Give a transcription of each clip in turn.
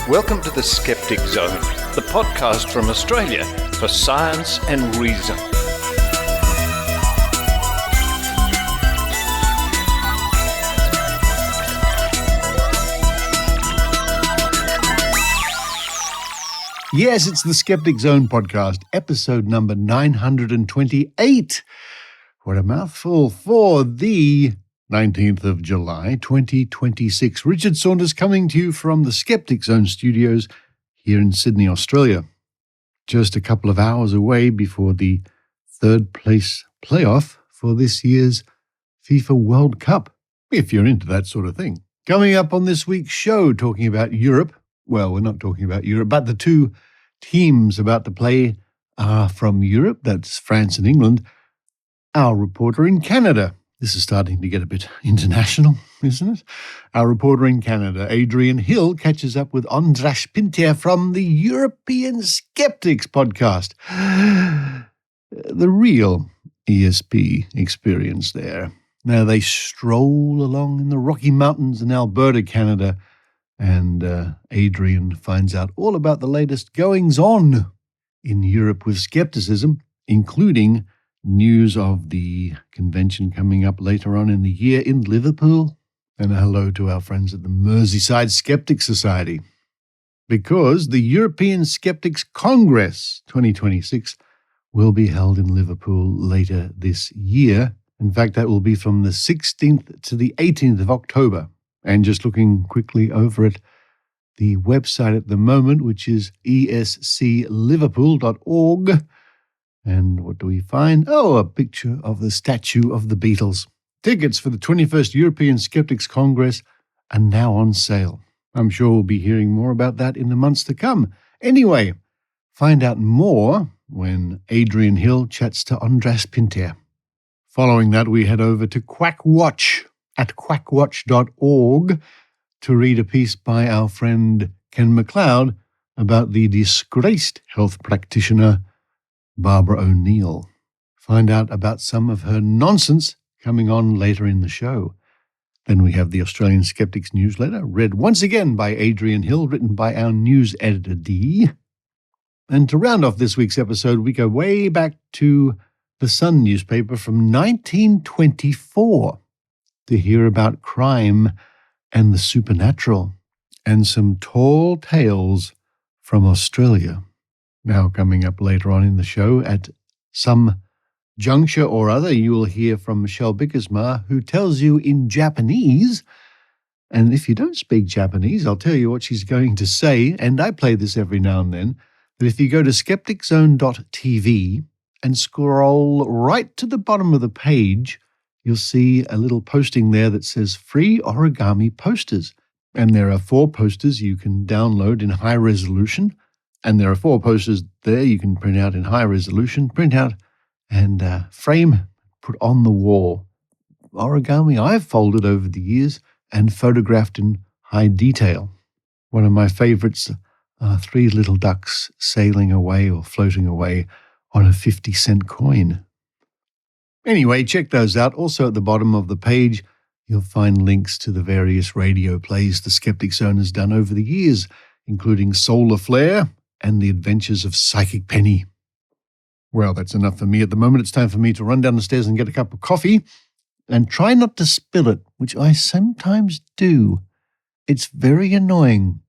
Welcome to the Skeptic Zone, the podcast from Australia for science and reason. Yes, it's the Skeptic Zone podcast, episode number 928. What a mouthful for the 19th of July, 2026. Richard Saunders coming to you from the Skeptic Zone studios here in Sydney, Australia. Just a couple of hours away before the third place playoff for this year's FIFA World Cup, if you're into that sort of thing. Coming up on this week's show, talking about Europe. Well, we're not talking about Europe, but the two teams about to play are from Europe. That's France and England. Our reporter in Canada. This is starting to get a bit international, isn't it? Our reporter in Canada, Adrienne Hill, catches up with András Pinter from the European Skeptics Podcast. The real ESP experience there. Now they stroll along in the Rocky Mountains in Alberta, Canada, and Adrienne finds out all about the latest goings-on in Europe with skepticism, including news of the convention coming up later on in the year in Liverpool, and a hello to our friends at the Merseyside Skeptic Society. Because the European Skeptics Congress 2026 will be held in Liverpool later this year. In fact, that will be from the 16th to the 18th of October. And just looking quickly over at the website at the moment, which is escliverpool.org. And what do we find? Oh, a picture of the statue of the Beatles. Tickets for the 21st European Skeptics Congress are now on sale. I'm sure we'll be hearing more about that in the months to come. Anyway, find out more when Adrienne Hill chats to András Pinter. Following that, we head over to Quack Watch at quackwatch.org to read a piece by our friend Ken McLeod about the disgraced health practitioner Barbara O'Neill. Find out about some of her nonsense coming on later in the show. Then we have the Australian Skeptics Newsletter, read once again by Adrienne Hill, written by our news editor D. And to round off this week's episode, we go way back to the Sun newspaper from 1924 to hear about crime and the supernatural and some tall tales from Australia. Now, coming up later on in the show, at some juncture or other, you will hear from Michelle Bijkersma, who tells you in Japanese, and if you don't speak Japanese, I'll tell you what she's going to say, and I play this every now and then, that if you go to skepticzone.tv and scroll right to the bottom of the page, you'll see a little posting there that says free origami posters. And there are 4 posters you can download in high resolution. And there are 4 posters there you can print out in high resolution, print out and frame, put on the wall. Origami I've folded over the years and photographed in high detail. One of my favorites are 3 little ducks sailing away or floating away on a 50-cent coin. Anyway, check those out. Also at the bottom of the page, you'll find links to the various radio plays the Skeptic Zone has done over the years, including Solar Flare and The Adventures of Psychic Penny. Well, that's enough for me at the moment. It's time for me to run down the stairs and get a cup of coffee and try not to spill it, which I sometimes do. It's very annoying.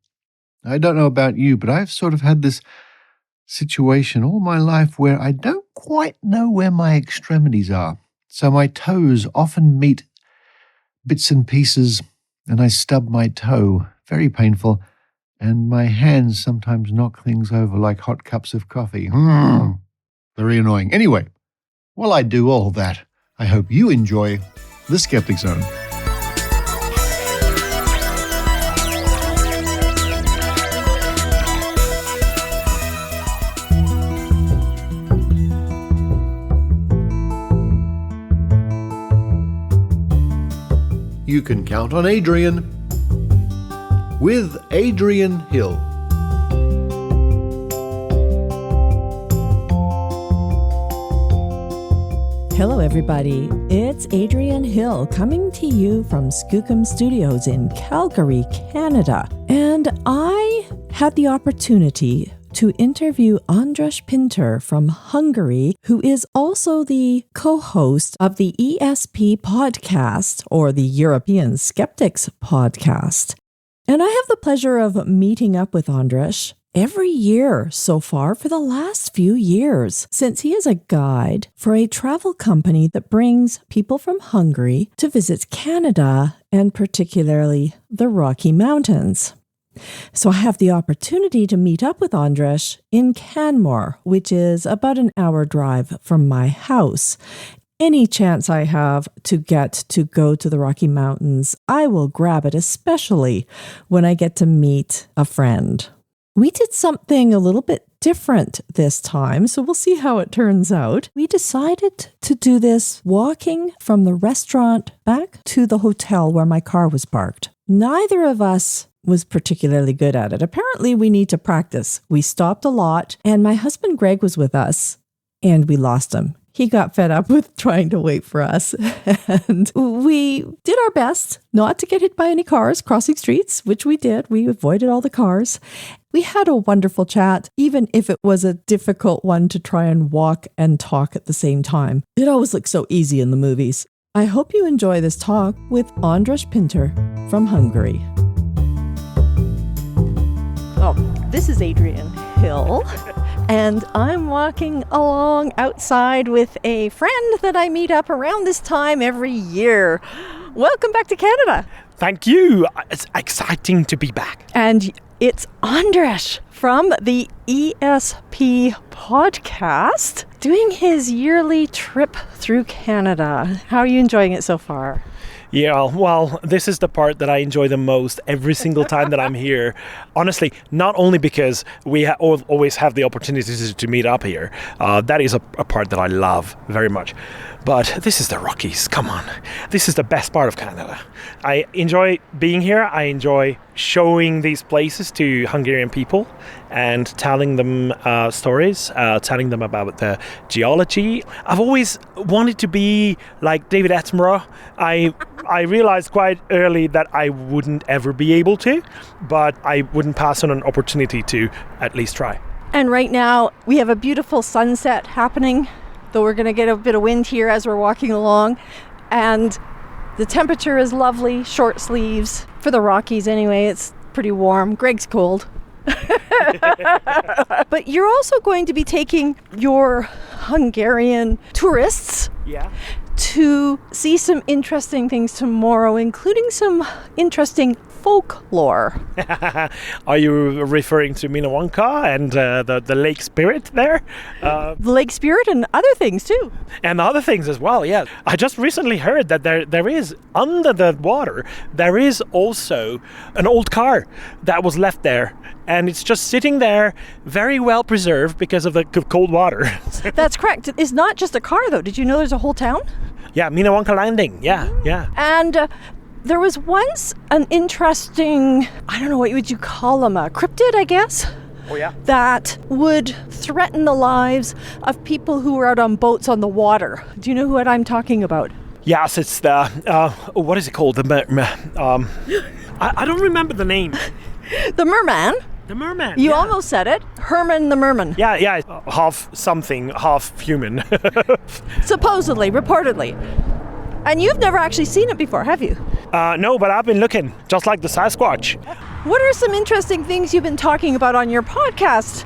I don't know about you, but I've sort of had this situation all my life where I don't quite know where my extremities are. So my toes often meet bits and pieces and I stub my toe. Very painful. And my hands sometimes knock things over like hot cups of coffee. Very annoying. Anyway, while I do all that, I hope you enjoy the Skeptic Zone. You can count on Adrienne with Adrienne Hill. Hello, everybody. It's Adrienne Hill coming to you from Skookum Studios in Calgary, Canada. And I had the opportunity to interview András Pinter from Hungary, who is also the co-host of the ESP podcast, or the European Skeptics Podcast. And I have the pleasure of meeting up with András every year so far for the last few years, since he is a guide for a travel company that brings people from Hungary to visit Canada and particularly the Rocky Mountains. So I have the opportunity to meet up with András in Canmore, which is about an hour drive from my house. Any chance I have to get to go to the Rocky Mountains, I will grab it, especially when I get to meet a friend. We did something a little bit different this time, so we'll see how it turns out. We decided to do this walking from the restaurant back to the hotel where my car was parked. Neither of us was particularly good at it. Apparently, we need to practice. We stopped a lot, and my husband Greg was with us, and we lost him. He got fed up with trying to wait for us, and we did our best not to get hit by any cars crossing streets, which we did. We avoided all the cars. We had a wonderful chat, even if it was a difficult one to try and walk and talk at the same time. It always looks so easy in the movies. I hope you enjoy this talk with András Pinter from Hungary. Oh, this is Adrienne Hill, and I'm walking along outside with a friend that I meet up around this time every year. Welcome back to Canada. Thank you. It's exciting to be back. And it's András from the ESP podcast doing his yearly trip through Canada. How are you enjoying it so far? Yeah, well, this is the part that I enjoy the most every single time that I'm here. Honestly, not only because we always have the opportunity to meet up here. That is a part that I love very much. But this is the Rockies. Come on. This is the best part of Canada. I enjoy being here. I enjoy showing these places to Hungarian people and telling them stories, telling them about the geology. I've always wanted to be like David Attenborough. I realized quite early that I wouldn't ever be able to, but I wouldn't pass on an opportunity to at least try. And right now we have a beautiful sunset happening, though we're going to get a bit of wind here as we're walking along. And the temperature is lovely, short sleeves. For the Rockies anyway, it's pretty warm. Greg's cold. But you're also going to be taking your Hungarian tourists to see some interesting things tomorrow, including some interesting folklore. Are you referring to Minnewanka and the Lake Spirit there? The Lake Spirit and other things too. And other things as well, yeah. I just recently heard that there is, under the water, there is also an old car that was left there. And it's just sitting there, very well preserved because of the cold water. That's correct. It's not just a car, though. Did you know there's a whole town? Yeah, Minnewanka Landing. Yeah. And there was once an interesting, I don't know, what would you call them, a cryptid, I guess? Oh, yeah. That would threaten the lives of people who were out on boats on the water. Do you know what I'm talking about? Yes, it's the, what is it called? I don't remember the name. The merman. The merman. You almost said it. Herman the merman. Yeah. Half something, half human. Supposedly, reportedly. And you've never actually seen it before, have you? No, but I've been looking, just like the Sasquatch. What are some interesting things you've been talking about on your podcast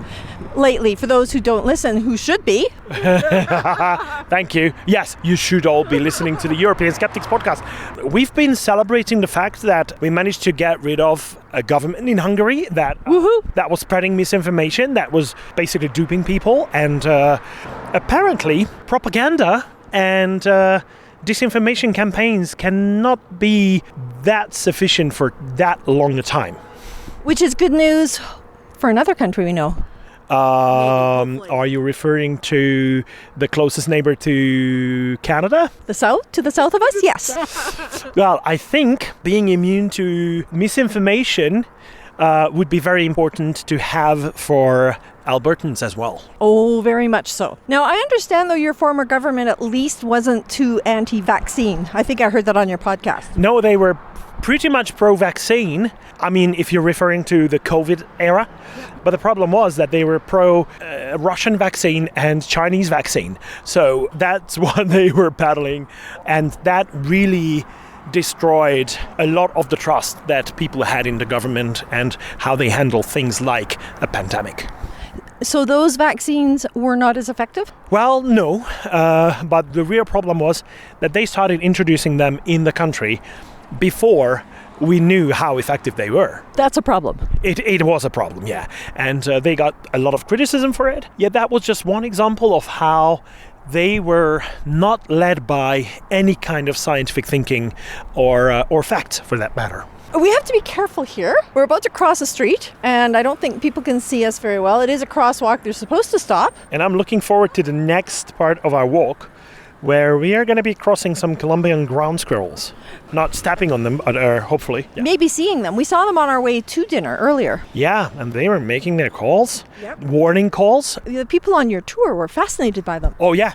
lately, for those who don't listen, who should be? Thank you. Yes, you should all be listening to the European Skeptics Podcast. We've been celebrating the fact that we managed to get rid of a government in Hungary that was spreading misinformation, that was basically duping people, and apparently propaganda and disinformation campaigns cannot be that sufficient for that long a time. Which is good news for another country we know. Are you referring to the closest neighbor to Canada? The south? To the south of us? Yes. Well, I think being immune to misinformation would be very important to have for Albertans as well. Oh, very much so. Now, I understand, though, your former government at least wasn't too anti-vaccine. I think I heard that on your podcast. No, they were pretty much pro-vaccine. I mean, if you're referring to the COVID era. But the problem was that they were pro-Russian vaccine and Chinese vaccine. So that's what they were battling. And that really destroyed a lot of the trust that people had in the government and how they handle things like a pandemic. So those vaccines were not as effective? Well, no. But the real problem was that they started introducing them in the country before we knew how effective they were. That's a problem. It was a problem, yeah. And they got a lot of criticism for it. Yet that was just one example of how they were not led by any kind of scientific thinking or fact, for that matter. We have to be careful here. We're about to cross a street, and I don't think people can see us very well. It is a crosswalk. They're supposed to stop. And I'm looking forward to the next part of our walk, where we are going to be crossing some Colombian ground squirrels. Not stepping on them, but hopefully. Yeah. Maybe seeing them. We saw them on our way to dinner earlier. Yeah, and they were making their calls, Yep. warning calls. The people on your tour were fascinated by them. Oh, yeah.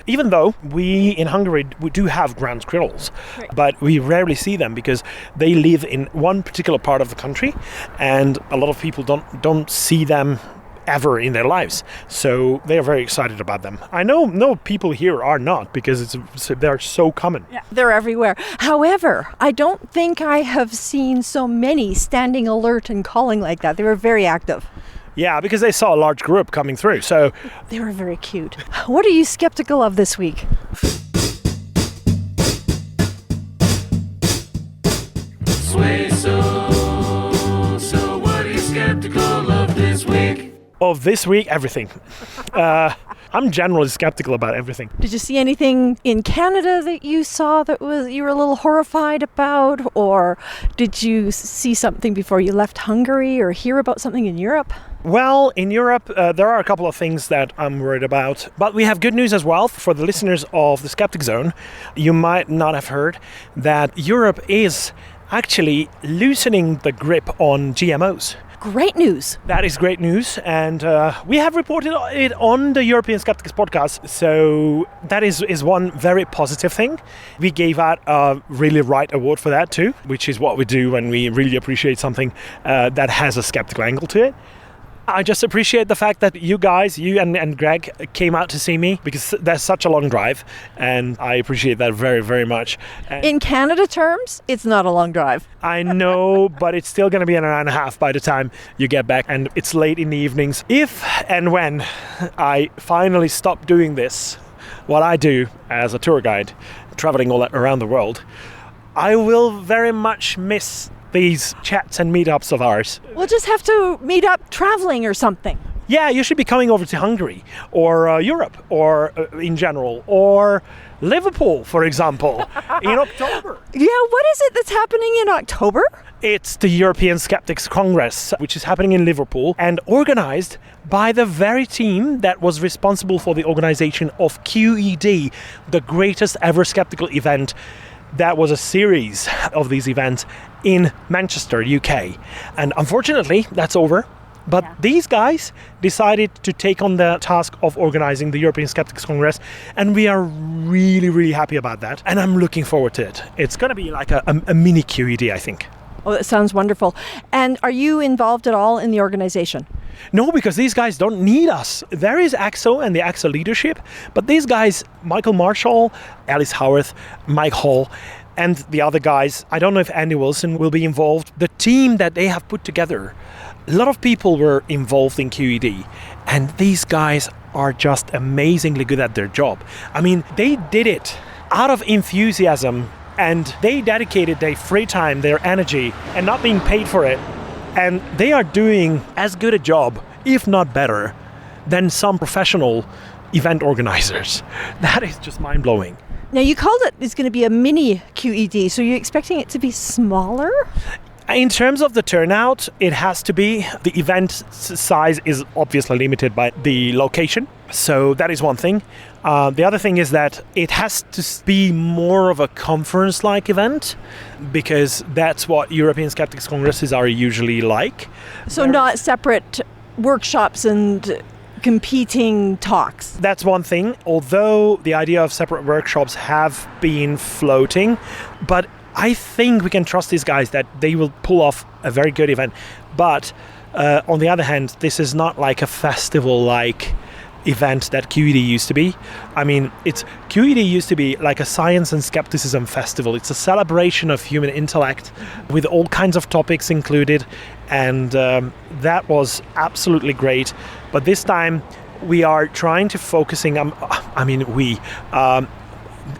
Even though we in Hungary, we do have ground squirrels, Right. but we rarely see them because they live in one particular part of the country, and a lot of people don't see them ever in their lives. So they are very excited about them. I know no people here are not, because they're so common. Yeah, they're everywhere. However, I don't think I have seen so many standing alert and calling like that. They were very active. Yeah, because they saw a large group coming through. So They were very cute. What are you skeptical of this week? Sway so what are you skeptical of this week? of this week, everything. I'm generally skeptical about everything. Did you see anything in Canada that you saw that you were a little horrified about? Or did you see something before you left Hungary or hear about something in Europe? Well, in Europe, there are a couple of things that I'm worried about. But we have good news as well for the listeners of the Skeptic Zone. You might not have heard that Europe is actually loosening the grip on GMOs. Great news. That is great news, and we have reported it on the European Skeptics Podcast, so that is one very positive thing. We gave out a Really Right award for that too, which is what we do when we really appreciate something that has a skeptical angle to it. I just appreciate the fact that you guys, you and Greg, came out to see me, because that's such a long drive, and I appreciate that very, very much. And In Canada terms, it's not a long drive. I know, but it's still going to be an hour and a half by the time you get back, and it's late in the evenings. If and when I finally stop doing this, what I do as a tour guide, traveling all around the world, I will very much miss these chats and meetups of ours. We'll just have to meet up traveling or something. Yeah, you should be coming over to Hungary, or Europe, or in general, or Liverpool, for example, in October. Yeah, what is it that's happening in October? It's the European Skeptics Congress, which is happening in Liverpool and organized by the very team that was responsible for the organization of QED, the greatest ever skeptical event. That was a series of these events in Manchester, UK. And unfortunately, that's over. But these guys decided to take on the task of organizing the European Skeptics Congress, and we are really, really happy about that. And I'm looking forward to it. It's going to be like a mini QED, I think. Oh, that sounds wonderful. And are you involved at all in the organization? No, because these guys don't need us. There is AXO and the AXO leadership, but these guys, Michael Marshall, Alice Howarth, Mike Hall, and the other guys, I don't know if Andy Wilson will be involved. The team that they have put together, a lot of people were involved in QED, and these guys are just amazingly good at their job. I mean, they did it out of enthusiasm, and they dedicated their free time, their energy, and not being paid for it. And they are doing as good a job, if not better, than some professional event organizers. That is just mind-blowing. Now, you called it's going to be a mini QED, so you're expecting it to be smaller? In terms of the turnout, it has to be. The event size is obviously limited by the location, so that is one thing. The other thing is that it has to be more of a conference-like event, because that's what European Skeptics Congresses are usually like. So not separate workshops and competing talks. That's one thing, although the idea of separate workshops have been floating, but I think we can trust these guys that they will pull off a very good event. But on the other hand, this is not like a festival-like event that QED used to be. I mean, QED used to be like a science and skepticism festival. It's a celebration of human intellect with all kinds of topics included, and that was absolutely great. But this time we are trying to focusing.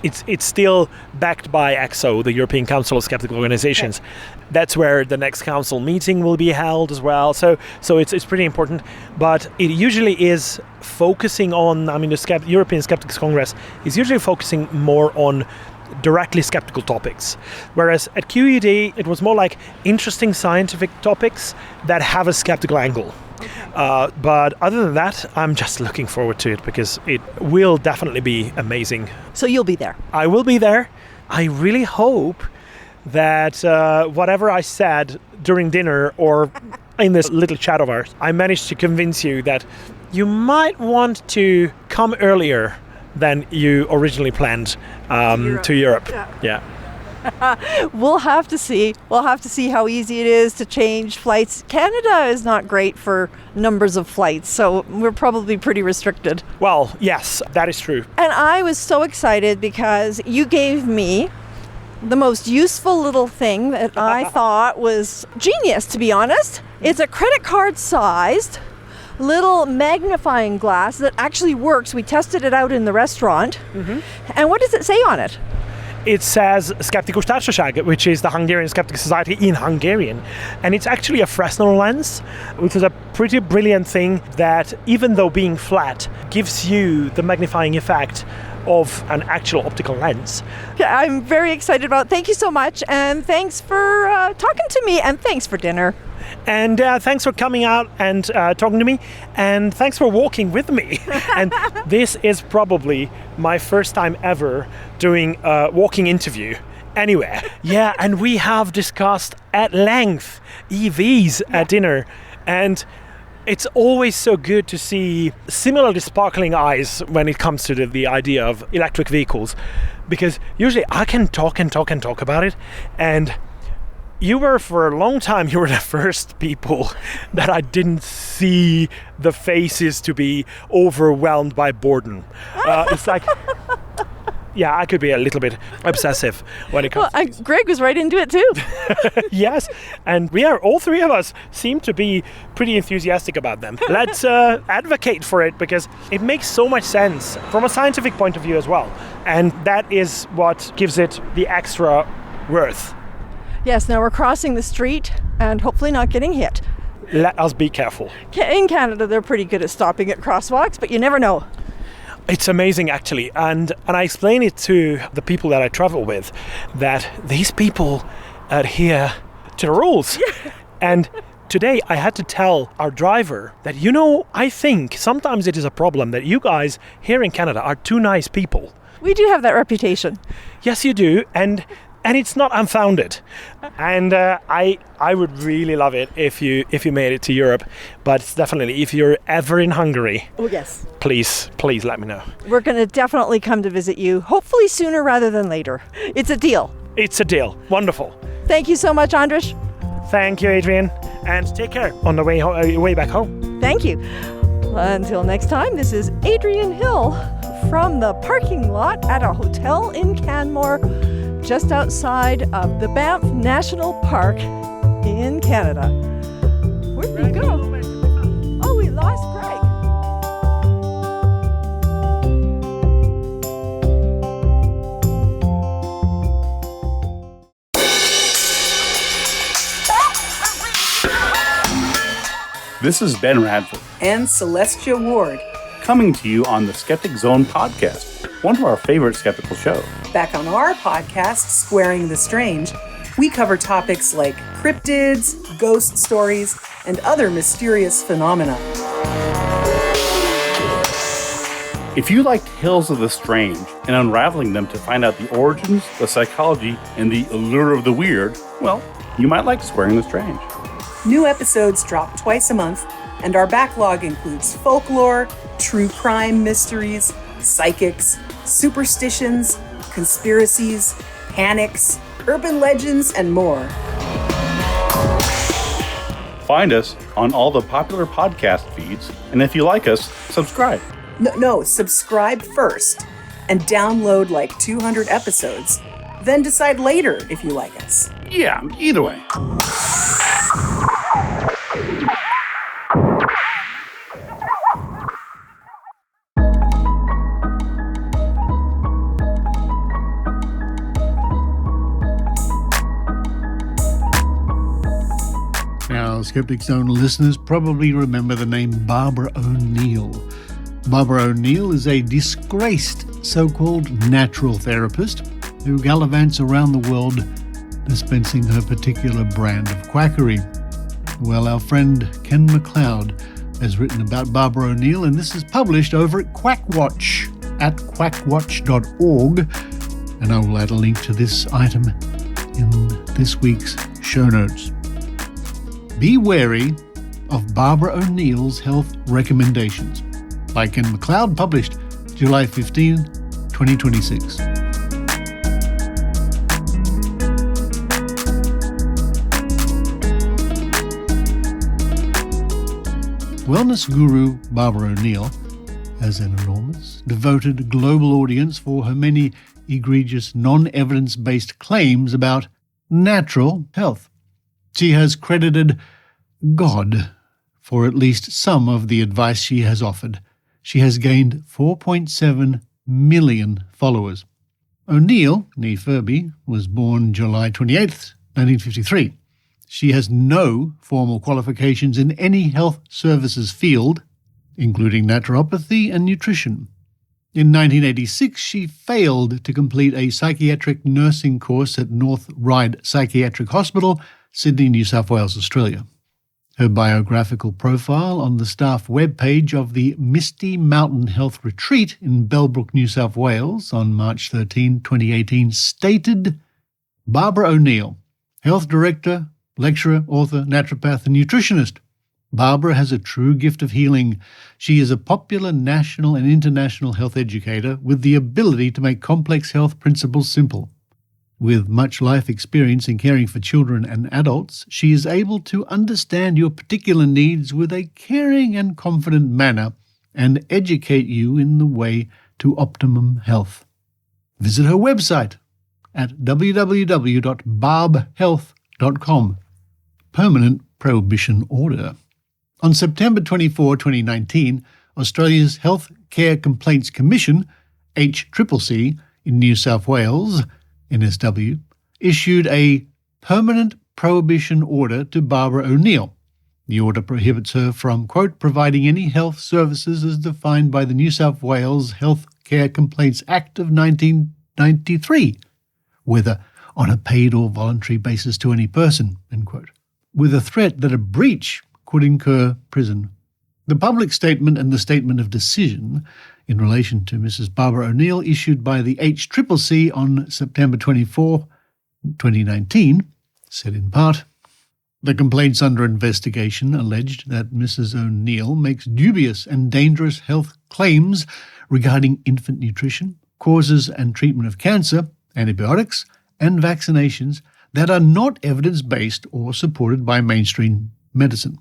It's still backed by EXO, the European Council of Skeptical Organizations. Okay. That's where the next council meeting will be held as well. So it's pretty important. But it usually is focusing on, the European Skeptics Congress is usually focusing more on directly skeptical topics. Whereas at QED, it was more like interesting scientific topics that have a skeptical angle. But other than that, I'm just looking forward to it because it will definitely be amazing. So you'll be there? I will be there. I really hope that whatever I said during dinner or in this little chat of ours, I managed to convince you that you might want to come earlier than you originally planned to Europe. Yeah. We'll have to see. We'll have to see how easy it is to change flights. Canada is not great for numbers of flights, so we're probably pretty restricted. Well, yes, that is true. And I was so excited because you gave me the most useful little thing that I thought was genius, to be honest. It's a credit card sized little magnifying glass that actually works. We tested it out in the restaurant. Mm-hmm. And what does it say on it? It says Skeptikus Társaság, which is the Hungarian Skeptic Society in Hungarian. And it's actually a Fresnel lens, which is a pretty brilliant thing that, even though being flat, gives you the magnifying effect of an actual optical lens. Yeah, I'm very excited about it. Thank you so much, and thanks for talking to me, and thanks for dinner. And thanks for coming out and talking to me, and thanks for walking with me. And this is probably my first time ever doing a walking interview anywhere. Yeah, and we have discussed at length EVs at dinner, and it's always so good to see similarly sparkling eyes when it comes to the idea of electric vehicles, because usually I can talk about it, and you were, for a long time, you were the first people that I didn't see the faces to be overwhelmed by boredom. It's like, yeah, I could be a little bit obsessive when it comes to Greg was right into it too. Yes, and all three of us seem to be pretty enthusiastic about them. Let's advocate for it, because it makes so much sense from a scientific point of view as well. And that is what gives it the extra worth. Yes, now we're crossing the street and hopefully not getting hit. Let us be careful. In Canada, they're pretty good at stopping at crosswalks, but you never know. It's amazing, actually. And I explain it to the people that I travel with, that these people adhere to the rules. Yeah. And today I had to tell our driver that, I think sometimes it is a problem that you guys here in Canada are too nice people. We do have that reputation. Yes, you do. And it's not unfounded, and I would really love it if you made it to Europe. But definitely, if you're ever in Hungary, oh yes, please let me know. We're going to definitely come to visit you, hopefully sooner rather than later. It's a deal. It's a deal. Wonderful. Thank you so much, András. Thank you, Adrienne, and take care on the way back home. Thank you. Until next time, this is Adrienne Hill from the parking lot at a hotel in Canmore, just outside of the Banff National Park in Canada. Where'd we go? Oh, we lost Greg. This is Ben Radford and Celestia Ward, coming to you on the Skeptic Zone podcast, one of our favorite skeptical shows. Back on our podcast, Squaring the Strange, we cover topics like cryptids, ghost stories, and other mysterious phenomena. If you like tales of the strange and unraveling them to find out the origins, the psychology, and the allure of the weird, well, you might like Squaring the Strange. New episodes drop twice a month, and our backlog includes folklore, true crime mysteries, psychics, superstitions, conspiracies, panics, urban legends, and more. Find us on all the popular podcast feeds, and if you like us, subscribe. No, subscribe first and download like 200 episodes. Then decide later if you like us. Yeah, either way. Now, Skeptic Zone listeners probably remember the name Barbara O'Neill. Barbara O'Neill is a disgraced so-called natural therapist who gallivants around the world dispensing her particular brand of quackery. Well, our friend Ken McLeod has written about Barbara O'Neill, and this is published over at Quack Watch at quackwatch.org, and I will add a link to this item in this week's show notes. Be wary of Barbara O'Neill's health recommendations, by Ken McLeod, published July 15, 2026. Wellness guru Barbara O'Neill has an enormous, devoted global audience for her many egregious, non-evidence-based claims about natural health. She has credited God for at least some of the advice she has offered. She has gained 4.7 million followers. O'Neill, née Furby, was born July 28, 1953. She has no formal qualifications in any health services field, including naturopathy and nutrition. In 1986, she failed to complete a psychiatric nursing course at North Ryde Psychiatric Hospital, Sydney, New South Wales, Australia. Her biographical profile on the staff webpage of the Misty Mountain Health Retreat in Bellbrook, New South Wales on March 13, 2018 stated, Barbara O'Neill, Health Director, Lecturer, Author, Naturopath and Nutritionist. Barbara has a true gift of healing. She is a popular national and international health educator with the ability to make complex health principles simple. With much life experience in caring for children and adults, she is able to understand your particular needs with a caring and confident manner and educate you in the way to optimum health. Visit her website at www.barbhealth.com. Permanent Prohibition Order. On September 24, 2019, Australia's Health Care Complaints Commission, HCCC, in New South Wales, NSW, issued a permanent prohibition order to Barbara O'Neill. The order prohibits her from, quote, providing any health services as defined by the New South Wales Health Care Complaints Act of 1993, whether on a paid or voluntary basis to any person, end quote, with a threat that a breach could incur prison. The public statement and the statement of decision in relation to Mrs. Barbara O'Neill issued by the HCCC on September 24, 2019, said in part, the complaints under investigation alleged that Mrs. O'Neill makes dubious and dangerous health claims regarding infant nutrition, causes and treatment of cancer, antibiotics, and vaccinations that are not evidence-based or supported by mainstream medicine.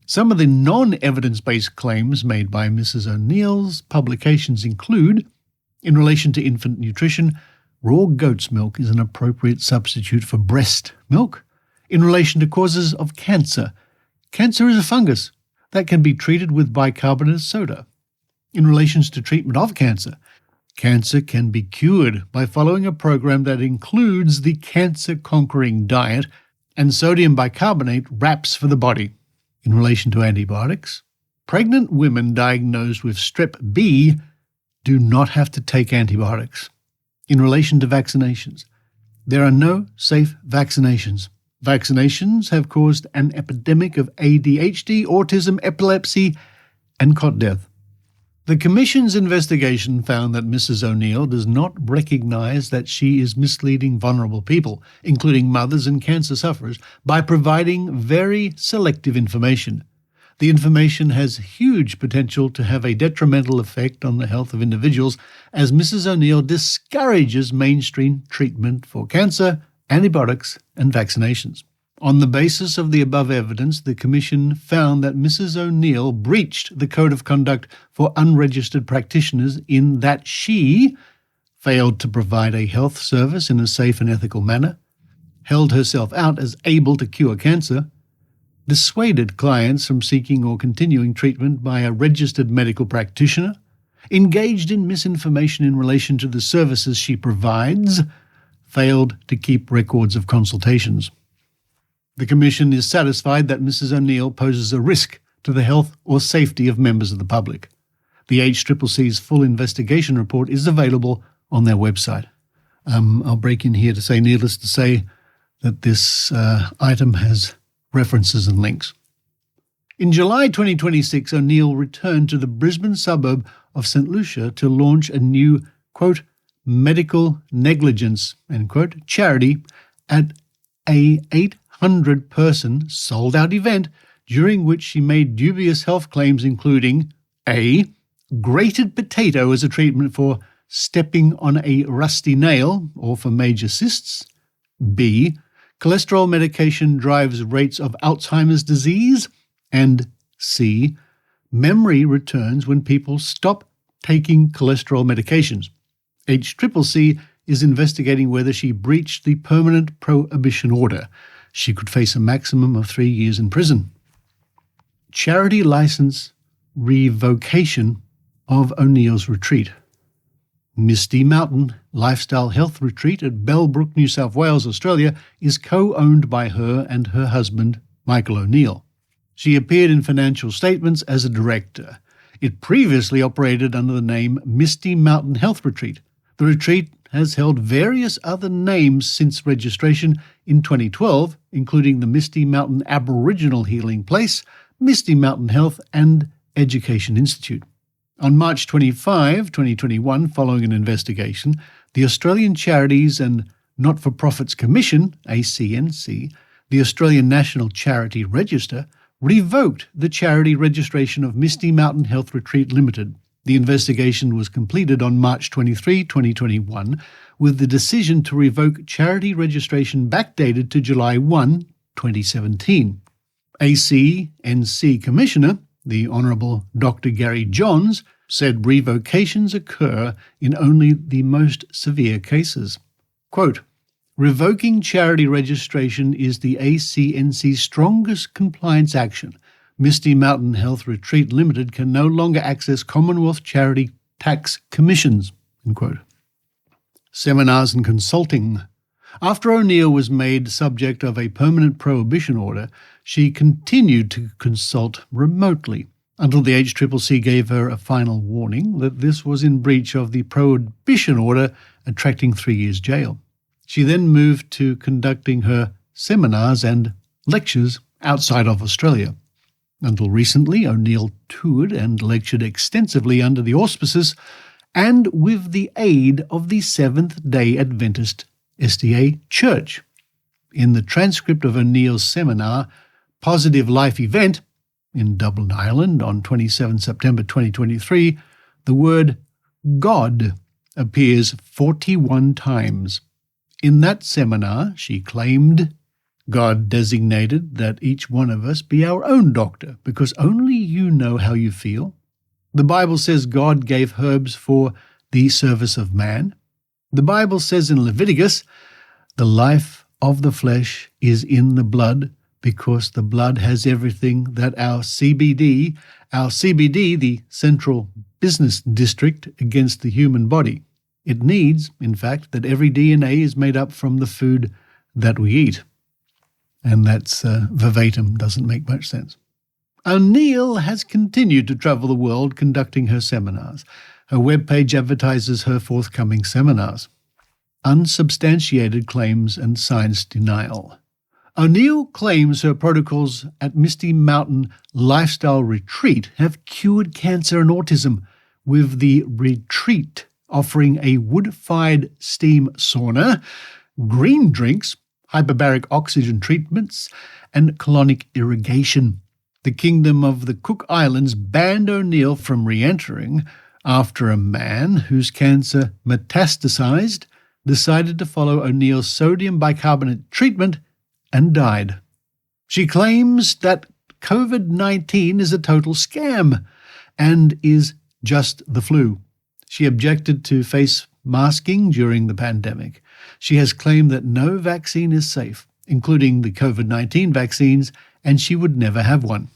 Some of the non-evidence-based claims made by Mrs. O'Neill's publications include, in relation to infant nutrition, raw goat's milk is an appropriate substitute for breast milk. In relation to causes of cancer, cancer is a fungus that can be treated with bicarbonate soda. In relation to treatment of cancer, cancer can be cured by following a program that includes the cancer-conquering diet and sodium bicarbonate wraps for the body. In relation to antibiotics, pregnant women diagnosed with strep B do not have to take antibiotics. In relation to vaccinations, there are no safe vaccinations. Vaccinations have caused an epidemic of ADHD, autism, epilepsy, and cot death. The Commission's investigation found that Mrs. O'Neill does not recognise that she is misleading vulnerable people, including mothers and cancer sufferers, by providing very selective information. The information has huge potential to have a detrimental effect on the health of individuals, as Mrs. O'Neill discourages mainstream treatment for cancer, antibiotics, and vaccinations. On the basis of the above evidence, the Commission found that Mrs. O'Neill breached the Code of Conduct for Unregistered Practitioners in that she failed to provide a health service in a safe and ethical manner, held herself out as able to cure cancer, dissuaded clients from seeking or continuing treatment by a registered medical practitioner, engaged in misinformation in relation to the services she provides, failed to keep records of consultations. The Commission is satisfied that Mrs. O'Neill poses a risk to the health or safety of members of the public. The HCCC's full investigation report is available on their website. I'll break in here to say, needless to say, that this item has references and links. In July 2026, O'Neill returned to the Brisbane suburb of St. Lucia to launch a new, quote, medical negligence, end quote, charity at a 800-person sold-out event during which she made dubious health claims including A. grated potato as a treatment for stepping on a rusty nail or for major cysts, B. cholesterol medication drives rates of Alzheimer's disease, and C. memory returns when people stop taking cholesterol medications. HCCC is investigating whether she breached the permanent prohibition order. She could face a maximum of 3 years in prison. Charity license revocation of O'Neill's retreat. Misty Mountain Lifestyle Health Retreat at Bellbrook, New South Wales, Australia, is co-owned by her and her husband, Michael O'Neill. She appeared in financial statements as a director. It previously operated under the name Misty Mountain Health Retreat. The retreat has held various other names since registration in 2012, including the Misty Mountain Aboriginal Healing Place, Misty Mountain Health and Education Institute. On March 25, 2021, following an investigation, the Australian Charities and Not-for-Profits Commission, ACNC, the Australian National Charity Register, revoked the charity registration of Misty Mountain Health Retreat Limited. The investigation was completed on March 23, 2021, with the decision to revoke charity registration backdated to July 1, 2017. ACNC Commissioner, the Honourable Dr. Gary Johns, said revocations occur in only the most severe cases. Quote, revoking charity registration is the ACNC's strongest compliance action. Misty Mountain Health Retreat Limited can no longer access Commonwealth charity tax commissions. End quote. Seminars and consulting. After O'Neill was made subject of a permanent prohibition order, she continued to consult remotely until the HCCC gave her a final warning that this was in breach of the prohibition order, attracting 3 years jail. She then moved to conducting her seminars and lectures outside of Australia. Until recently, O'Neill toured and lectured extensively under the auspices and with the aid of the Seventh-day Adventist SDA Church. In the transcript of O'Neill's seminar, Positive Life Event, in Dublin, Ireland, on 27 September 2023, the word God appears 41 times. In that seminar, she claimed God designated that each one of us be our own doctor, because only you know how you feel. The Bible says God gave herbs for the service of man. The Bible says in Leviticus, the life of the flesh is in the blood, because the blood has everything that our CBD, the Central Business District, against the human body. It needs, in fact, that every DNA is made up from the food that we eat. And that's verbatim, doesn't make much sense. O'Neill has continued to travel the world conducting her seminars. Her webpage advertises her forthcoming seminars. Unsubstantiated claims and science denial. O'Neill claims her protocols at Misty Mountain Lifestyle Retreat have cured cancer and autism, with the Retreat offering a wood-fired steam sauna, green drinks, hyperbaric oxygen treatments, and colonic irrigation. The Kingdom of the Cook Islands banned O'Neill from re-entering after a man whose cancer metastasized decided to follow O'Neill's sodium bicarbonate treatment and died. She claims that COVID-19 is a total scam and is just the flu. She objected to face masking during the pandemic. She has claimed that no vaccine is safe, including the COVID-19 vaccines, and she would never have one.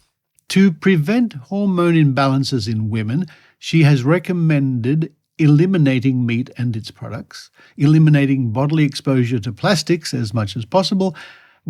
To prevent hormone imbalances in women, she has recommended eliminating meat and its products, eliminating bodily exposure to plastics as much as possible,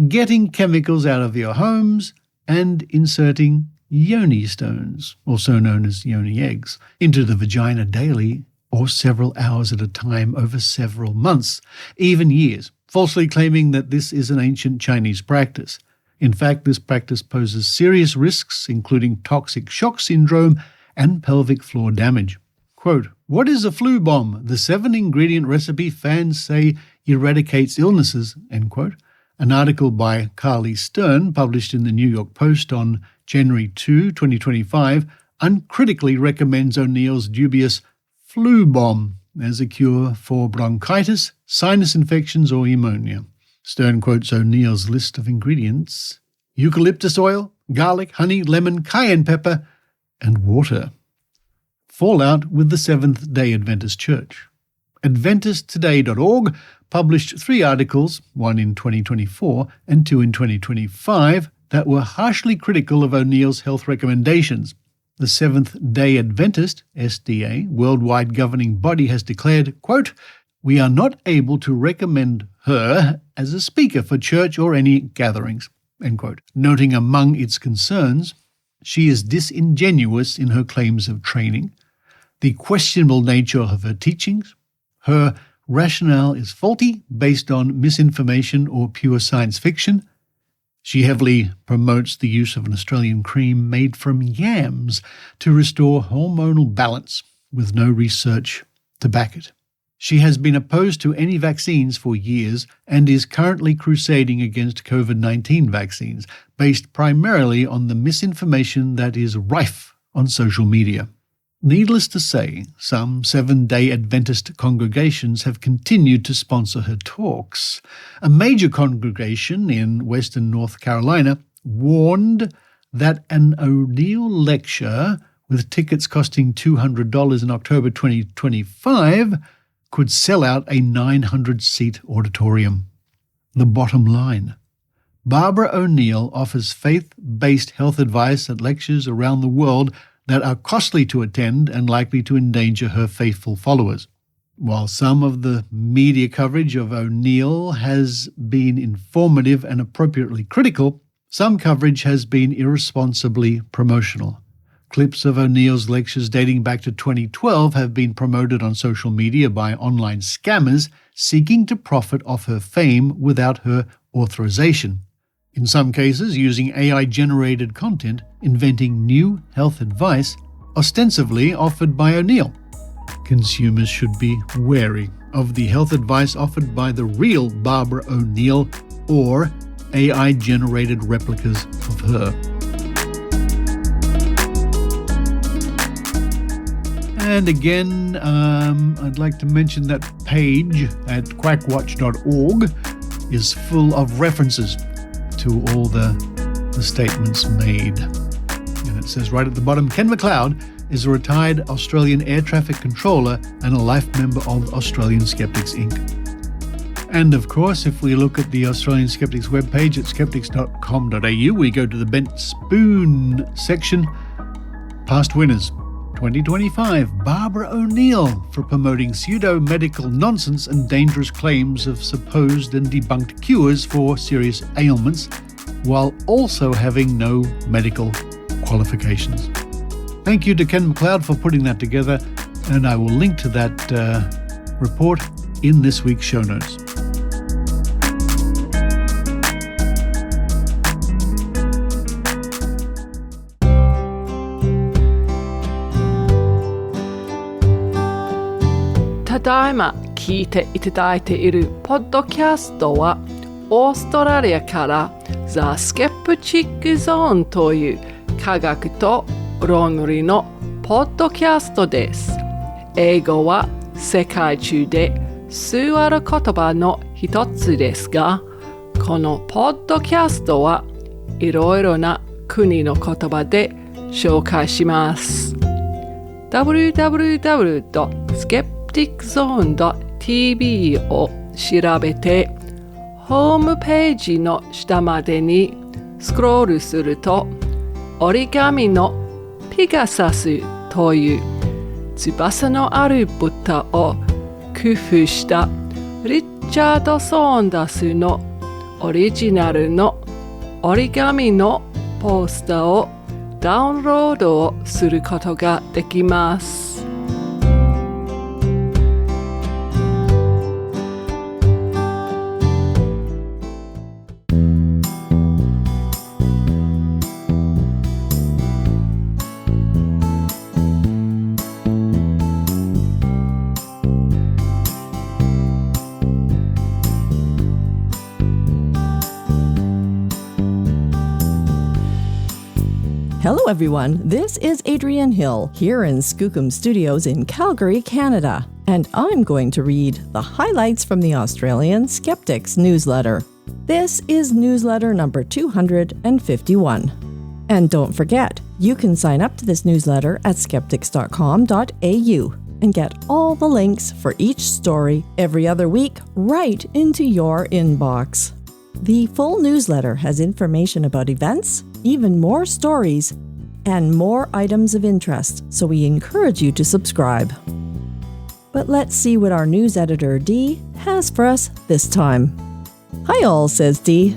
getting chemicals out of your homes, and inserting yoni stones, also known as yoni eggs, into the vagina daily or several hours at a time over several months, even years, falsely claiming that this is an ancient Chinese practice. In fact, this practice poses serious risks, including toxic shock syndrome and pelvic floor damage. Quote, "What is a flu bomb? The 7-ingredient recipe fans say eradicates illnesses," end quote. An article by Carly Stern, published in the New York Post on January 2, 2025, uncritically recommends O'Neill's dubious flu bomb as a cure for bronchitis, sinus infections, or pneumonia. Stern quotes O'Neill's list of ingredients: eucalyptus oil, garlic, honey, lemon, cayenne pepper, and water. Fallout with the Seventh-day Adventist Church. AdventistToday.org published 3 articles, one in 2024 and 2 in 2025, that were harshly critical of O'Neill's health recommendations. The Seventh-day Adventist, SDA, worldwide governing body has declared, quote, "We are not able to recommend her as a speaker for church or any gatherings," end quote, noting among its concerns, she is disingenuous in her claims of training, the questionable nature of her teachings, her rationale is faulty based on misinformation or pure science fiction. She heavily promotes the use of an Australian cream made from yams to restore hormonal balance with no research to back it. She has been opposed to any vaccines for years and is currently crusading against COVID-19 vaccines, based primarily on the misinformation that is rife on social media. Needless to say, some Seventh-day Adventist congregations have continued to sponsor her talks. A major congregation in Western North Carolina warned that an O'Neill lecture, with tickets costing $200 in October 2025, could sell out a 900-seat auditorium. The bottom line: Barbara O'Neill offers faith-based health advice at lectures around the world that are costly to attend and likely to endanger her faithful followers. While some of the media coverage of O'Neill has been informative and appropriately critical, some coverage has been irresponsibly promotional. Clips of O'Neill's lectures dating back to 2012 have been promoted on social media by online scammers seeking to profit off her fame without her authorization. In some cases, using AI-generated content, inventing new health advice, ostensibly offered by O'Neill. Consumers should be wary of the health advice offered by the real Barbara O'Neill or AI-generated replicas of her. And again, I'd like to mention that page at quackwatch.org is full of references to all the statements made. And it says right at the bottom, Ken McLeod is a retired Australian air traffic controller and a life member of Australian Skeptics Inc. And of course, if we look at the Australian Skeptics webpage at skeptics.com.au, we go to the Bent Spoon section. Past winners. 2025, Barbara O'Neill for promoting pseudo-medical nonsense and dangerous claims of supposed and debunked cures for serious ailments, while also having no medical qualifications. Thank you to Ken McLeod for putting that together, and I will link to that report in this week's show notes. ただいま聞いていただいているポッドキャストはオーストラリアから The Skeptic Zone という科学と論理のポッドキャストです。英語は世界中で数ある言葉の一つですが、このポッドキャストはいろいろな国の言葉で紹介します。www.skepticzone.tv を調べて、ホームページの下までにスクロールすると、折り紙のピガサスという翼のある豚を工夫したリッチャード・ソーンダースのオリジナルの折り紙のポスターをダウンロードをすることができます。Hello, everyone. This is Adrienne Hill here in Skookum Studios in Calgary, Canada, and I'm going to read the highlights from the Australian Skeptics Newsletter. This is newsletter number 251. And don't forget, you can sign up to this newsletter at skeptics.com.au and get all the links for each story every other week right into your inbox. The full newsletter has information about events, even more stories, and more items of interest, so we encourage you to subscribe. But let's see what our news editor, Dee, has for us this time. Hi all, says Dee.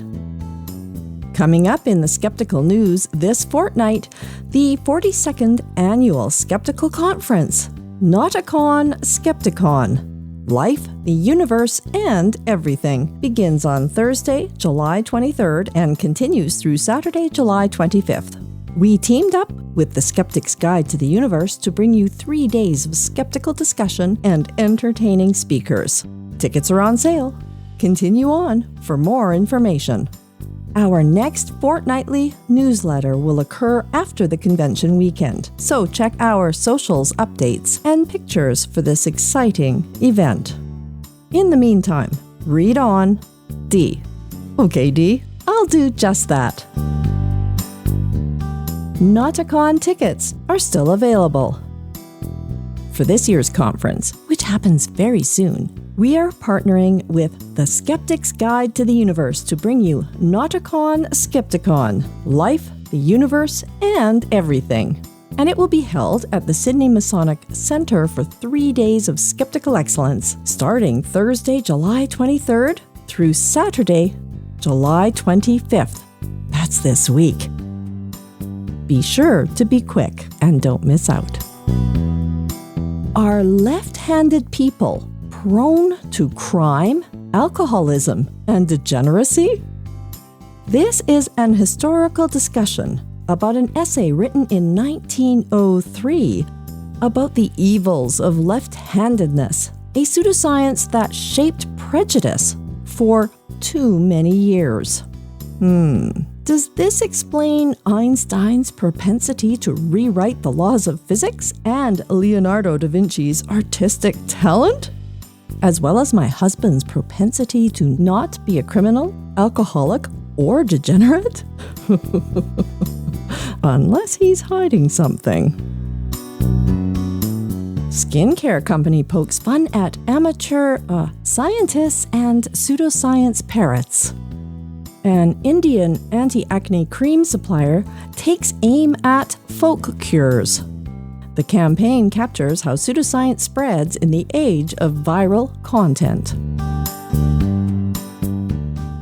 Coming up in the skeptical news this fortnight, the 42nd Annual Skeptical Conference, Nauticon Skepticon. Life, the Universe, and Everything begins on Thursday, July 23rd and continues through Saturday, July 25th. We teamed up with the Skeptic's Guide to the Universe to bring you 3 days of skeptical discussion and entertaining speakers. Tickets are on sale. Continue on for more information. Our next fortnightly newsletter will occur after the convention weekend, so check our socials updates and pictures for this exciting event. In the meantime, read on, Dee. Okay, Dee, I'll do just that. Nauticon tickets are still available. For this year's conference, which happens very soon, we are partnering with the Skeptic's Guide to the Universe to bring you Nauticon Skepticon, Life, the Universe, and Everything. And it will be held at the Sydney Masonic Centre for 3 days of skeptical excellence, starting Thursday, July 23rd through Saturday, July 25th. That's this week. Be sure to be quick and don't miss out. Are left-handed people prone to crime, alcoholism, and degeneracy? This is an historical discussion about an essay written in 1903 about the evils of left-handedness, a pseudoscience that shaped prejudice for too many years. Does this explain Einstein's propensity to rewrite the laws of physics and Leonardo da Vinci's artistic talent? As well as my husband's propensity to not be a criminal, alcoholic, or degenerate? Unless he's hiding something. Skincare company pokes fun at amateur scientists and pseudoscience parrots. An Indian anti-acne cream supplier takes aim at folk cures. The campaign captures how pseudoscience spreads in the age of viral content.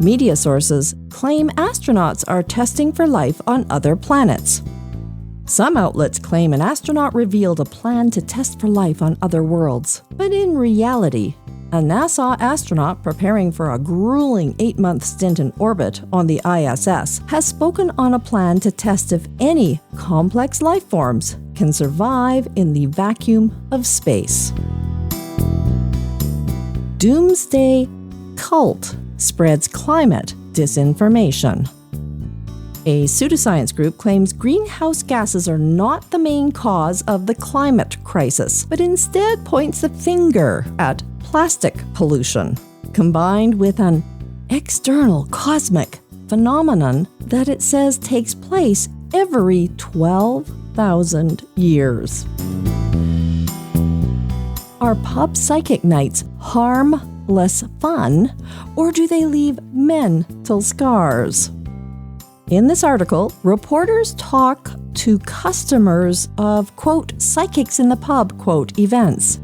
Media sources claim astronauts are testing for life on other planets. Some outlets claim an astronaut revealed a plan to test for life on other worlds. But in reality, a NASA astronaut preparing for a grueling 8-month stint in orbit on the ISS has spoken on a plan to test if any complex life forms can survive in the vacuum of space. Doomsday cult spreads climate disinformation. A pseudoscience group claims greenhouse gases are not the main cause of the climate crisis, but instead points the finger at plastic pollution, combined with an external cosmic phenomenon that it says takes place every 12,000 years. Are pub psychic nights harmless fun, or do they leave mental scars? In this article, reporters talk to customers of, quote, psychics in the pub, quote, events.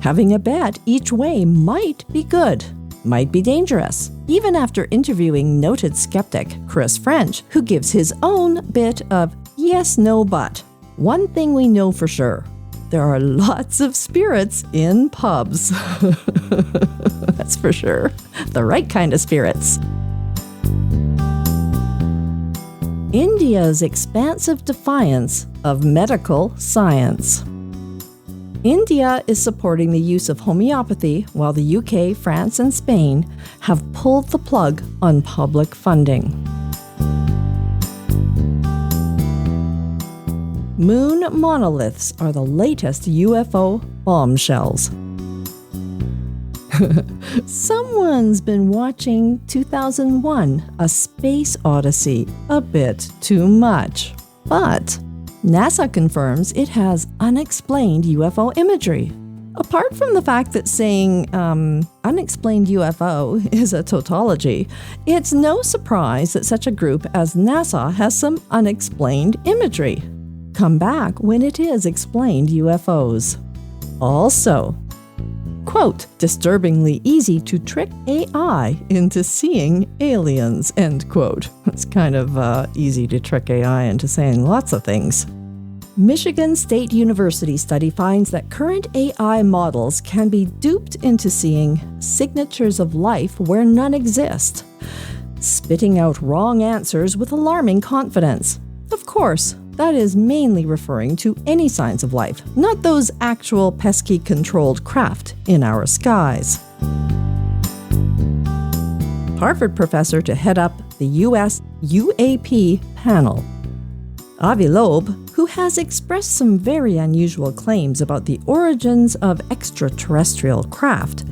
Having a bet each way might be good, might be dangerous, even after interviewing noted skeptic Chris French, who gives his own bit of yes, no, but. One thing we know for sure, there are lots of spirits in pubs. That's for sure. The right kind of spirits. India's expansive defiance of medical science. India is supporting the use of homeopathy, while the UK, France, and Spain have pulled the plug on public funding. Moon monoliths are the latest UFO bombshells. Someone's been watching 2001: A Space Odyssey a bit too much. But NASA confirms it has unexplained UFO imagery. Apart from the fact that saying unexplained UFO is a tautology, it's no surprise that such a group as NASA has some unexplained imagery. Come back when it is explained UFOs. Also, quote, disturbingly easy to trick AI into seeing aliens, end quote. It's kind of easy to trick AI into saying lots of things. Michigan State University study finds that current AI models can be duped into seeing signatures of life where none exist, spitting out wrong answers with alarming confidence. Of course, that is mainly referring to any signs of life, not those actual pesky controlled craft in our skies. Harvard professor to head up the U.S. UAP panel. Avi Loeb, who has expressed some very unusual claims about the origins of extraterrestrial craft,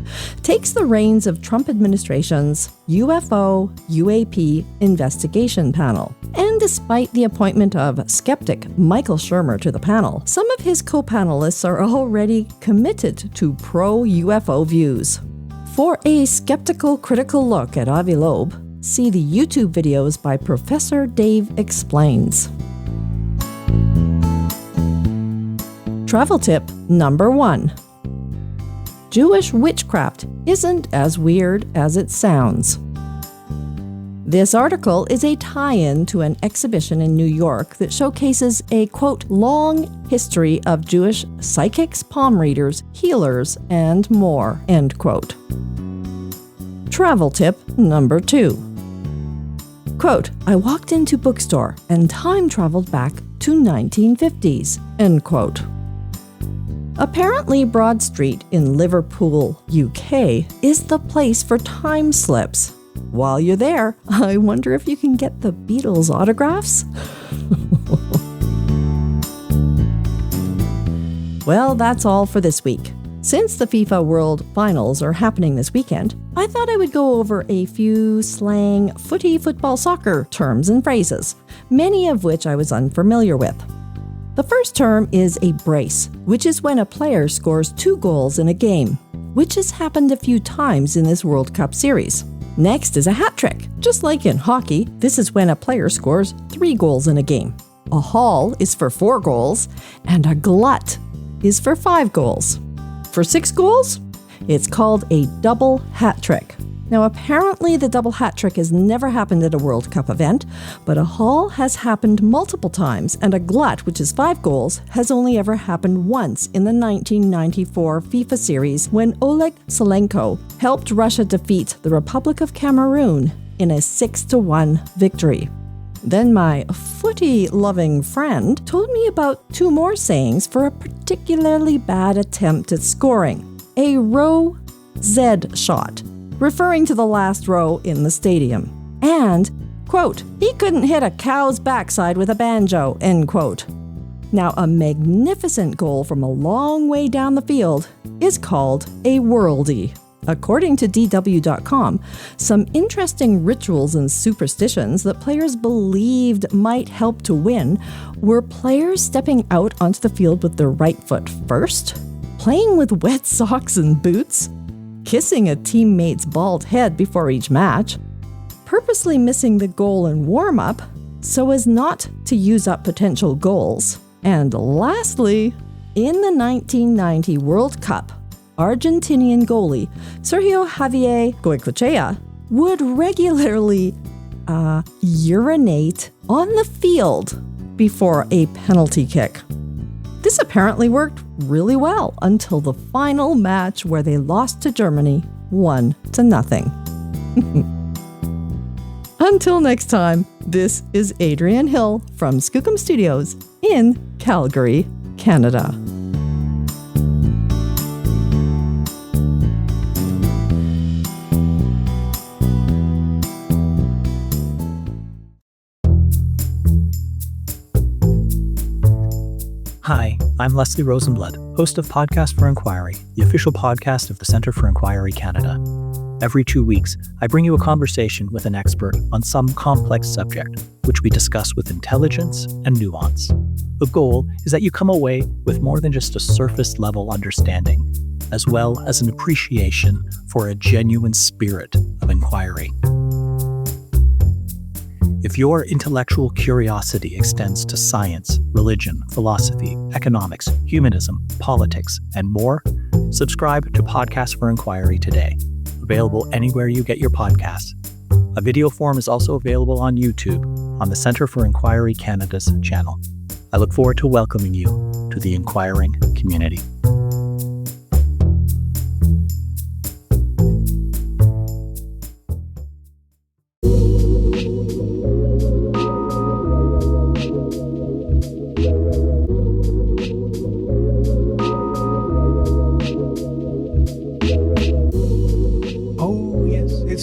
takes the reins of Trump administration's UFO UAP investigation panel. And despite the appointment of skeptic Michael Shermer to the panel, some of his co-panelists are already committed to pro-UFO views. For a skeptical, critical look at Avi Loeb, see the YouTube videos by Professor Dave Explains. Travel tip number 1. Jewish witchcraft isn't as weird as it sounds. This article is a tie-in to an exhibition in New York that showcases a, quote, long history of Jewish psychics, palm readers, healers, and more, end quote. Travel tip number 2. Quote, I walked into bookstore and time traveled back to 1950s, end quote. Apparently, Broad Street in Liverpool, UK, is the place for time slips. While you're there, I wonder if you can get the Beatles' autographs? Well, that's all for this week. Since the FIFA World Finals are happening this weekend, I thought I would go over a few slang football, soccer terms and phrases, many of which I was unfamiliar with. The first term is a brace, which is when a player scores 2 goals in a game, which has happened a few times in this World Cup series. Next is a hat trick. Just like in hockey, this is when a player scores 3 goals in a game. A haul is for 4 goals, and a glut is for 5 goals. For 6 goals, it's called a double hat trick. Now, apparently the double hat trick has never happened at a World Cup event, but a haul has happened multiple times, and a glut, which is 5 goals, has only ever happened once in the 1994 FIFA series when Oleg Salenko helped Russia defeat the Republic of Cameroon in a 6-1 victory. Then my footy-loving friend told me about 2 more sayings for a particularly bad attempt at scoring. A row Z shot, referring to the last row in the stadium. And, quote, he couldn't hit a cow's backside with a banjo, end quote. Now, a magnificent goal from a long way down the field is called a worldie. According to DW.com, some interesting rituals and superstitions that players believed might help to win were players stepping out onto the field with their right foot first, playing with wet socks and boots, kissing a teammate's bald head before each match, purposely missing the goal in warm-up so as not to use up potential goals, and lastly, in the 1990 World Cup, Argentinian goalie Sergio Javier Goycochea would regularly urinate on the field before a penalty kick. This apparently worked really well until the final match where they lost to Germany 1-0. Until next time, this is Adrienne Hill from Skookum Studios in Calgary, Canada. Hi, I'm Leslie Rosenblood, host of Podcast for Inquiry, the official podcast of the Centre for Inquiry Canada. Every 2 weeks, I bring you a conversation with an expert on some complex subject, which we discuss with intelligence and nuance. The goal is that you come away with more than just a surface-level understanding, as well as an appreciation for a genuine spirit of inquiry. If your intellectual curiosity extends to science, religion, philosophy, economics, humanism, politics, and more, subscribe to Podcast for Inquiry today, available anywhere you get your podcasts. A video form is also available on YouTube on the Centre for Inquiry Canada's channel. I look forward to welcoming you to the inquiring community.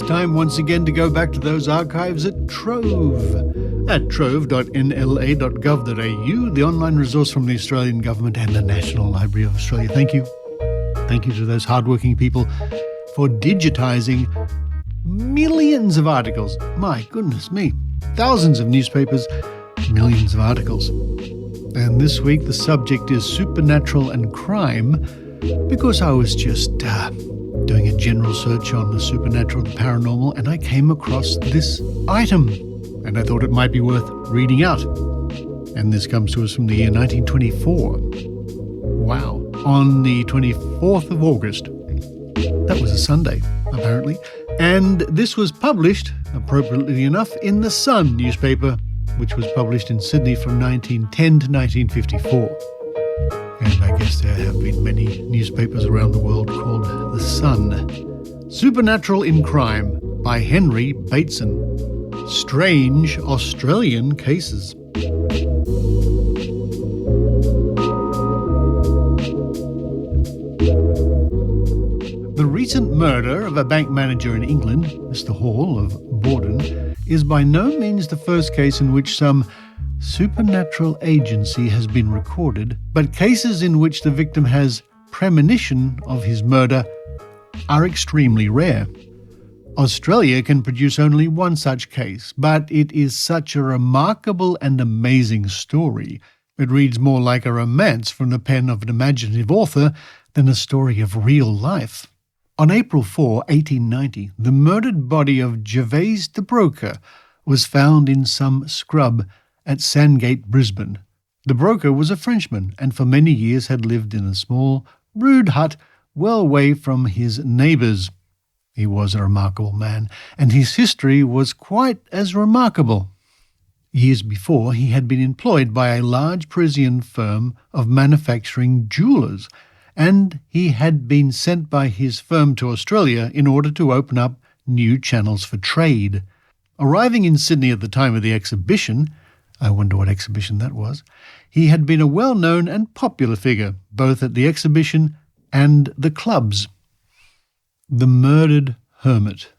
Time once again to go back to those archives at Trove. At trove.nla.gov.au, the online resource from the Australian Government and the National Library of Australia. Thank you. Thank you to those hardworking people for digitising millions of articles. My goodness me. Thousands of newspapers, millions of articles. And this week the subject is supernatural and crime, because I was just doing a general search on the supernatural and paranormal, and I came across this item, and I thought it might be worth reading out. And this comes to us from the year 1924. Wow. On the 24th of August. That was a Sunday, apparently. And this was published, appropriately enough, in The Sun newspaper, which was published in Sydney from 1910 to 1954. And I guess there have been many newspapers around the world called The Sun. Supernatural in Crime by Henry Bateson. Strange Australian Cases. The recent murder of a bank manager in England, Mr. Hall of Borden, is by no means the first case in which some supernatural agency has been recorded, but cases in which the victim has premonition of his murder are extremely rare. Australia can produce only one such case, but it is such a remarkable and amazing story. It reads more like a romance from the pen of an imaginative author than a story of real life. On April 4, 1890, the murdered body of Gervase the broker was found in some scrub at Sandgate, Brisbane. The broker was a Frenchman and for many years had lived in a small, rude hut well away from his neighbours. He was a remarkable man, and his history was quite as remarkable. Years before, he had been employed by a large Parisian firm of manufacturing jewellers, and he had been sent by his firm to Australia in order to open up new channels for trade. Arriving in Sydney at the time of the exhibition, I wonder what exhibition that was, he had been a well-known and popular figure, both at the exhibition and the clubs. The murdered hermit.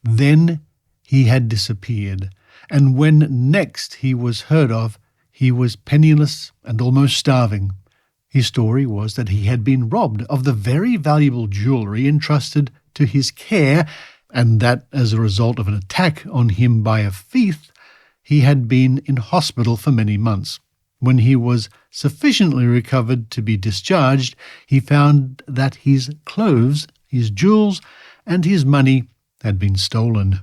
Then he had disappeared, and when next he was heard of, he was penniless and almost starving. His story was that he had been robbed of the very valuable jewellery entrusted to his care, and that as a result of an attack on him by a thief, he had been in hospital for many months. When he was sufficiently recovered to be discharged, he found that his clothes, his jewels, and his money had been stolen.